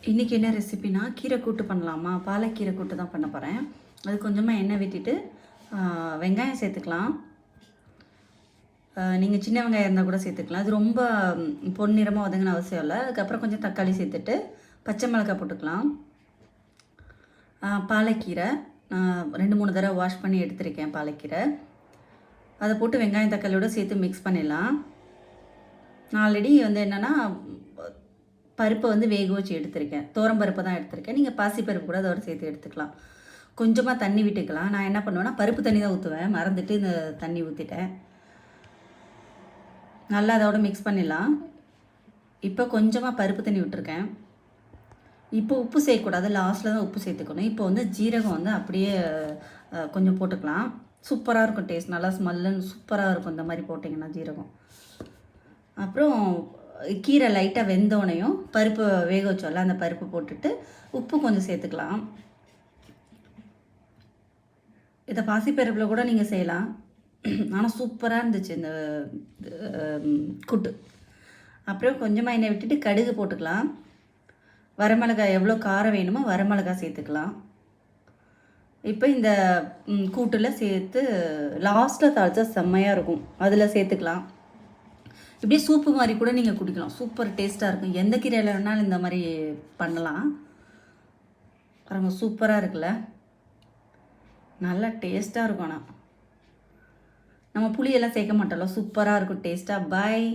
இன்றைக்கி என்ன ரெசிபினா கீரை கூட்டு பண்ணலாமா? பாலக்கீரை கூட்டு தான் பண்ண போகிறேன். அது கொஞ்சமாக எண்ணெய் விட்டுட்டு வெங்காயம் சேர்த்துக்கலாம். நீங்கள் சின்ன வெங்காயம் இருந்தால் கூட சேர்த்துக்கலாம். அது ரொம்ப பொன்னிறமாக வதங்கின அவசியம் இல்லை. அதுக்கப்புறம் கொஞ்சம் தக்காளி சேர்த்துட்டு பச்சை மிளகாய் போட்டுக்கலாம். பாலக்கீரை நான் 2-3 தடவை வாஷ் பண்ணி எடுத்திருக்கேன். பாலக்கீரை அதை போட்டு வெங்காயம் தக்காளியோடு சேர்த்து மிக்ஸ் பண்ணிடலாம். நான் ஆல்ரெடி என்னென்னா பருப்பை வேக வச்சு எடுத்திருக்கேன். பருப்பு தான் எடுத்திருக்கேன். நீங்கள் பாசிப்பருப்பு கூட அதோட சேர்த்து எடுத்துக்கலாம். கொஞ்சமாக தண்ணி விட்டுக்கலாம். நான் என்ன பண்ணுவேன்னா பருப்பு தண்ணி தான் ஊற்றுவேன். மறந்துட்டு இந்த தண்ணி ஊற்றிட்டேன். நல்லா அதோட மிக்ஸ் பண்ணிடலாம். இப்போ கொஞ்சமாக பருப்பு தண்ணி விட்டுருக்கேன். இப்போ உப்பு சேர்க்கக்கூடாது, லாஸ்ட்டில் தான் உப்பு சேர்த்துக்கணும். இப்போ ஜீரகம் அப்படியே கொஞ்சம் போட்டுக்கலாம். சூப்பராக இருக்கும் டேஸ்ட். நல்லா ஸ்மெல்லுன்னு சூப்பராக இருக்கும் இந்த மாதிரி போட்டிங்கன்னா ஜீரகம். அப்புறம் கீரை லைட்டாக வெந்தோனையும் பருப்பு வேக வச்சோம்ல அந்த பருப்பு போட்டுட்டு உப்பு கொஞ்சம் சேர்த்துக்கலாம். இதை பாசிப்பருப்பில் கூட நீங்கள் செய்யலாம். ஆனால் சூப்பராக இருந்துச்சு இந்த கூட்டு. அப்புறம் கொஞ்சமாக எண்ணெய் விட்டுட்டு கடுகு போட்டுக்கலாம். வரமிளகாய் எவ்வளோ காரம் வேணுமோ வரமிளகாய் சேர்த்துக்கலாம். இப்போ இந்த கூட்டில் சேர்த்து லாஸ்ட்டில் தாளித்தா செம்மையாக இருக்கும். அதில் சேர்த்துக்கலாம். இப்படியே சூப்பு மாதிரி கூட நீங்கள் குடிக்கலாம். சூப்பர் டேஸ்ட்டாக இருக்கும். எந்த கீரையில் வேணாலும் இந்த மாதிரி பண்ணலாம். பாருங்க சூப்பராக இருக்குல்ல, நல்லா டேஸ்ட்டாக இருக்கும். ஆனால் நம்ம புளியெல்லாம் சேர்க்க மாட்டோம்ல, சூப்பராக இருக்கும் டேஸ்ட்டாக. பாய்.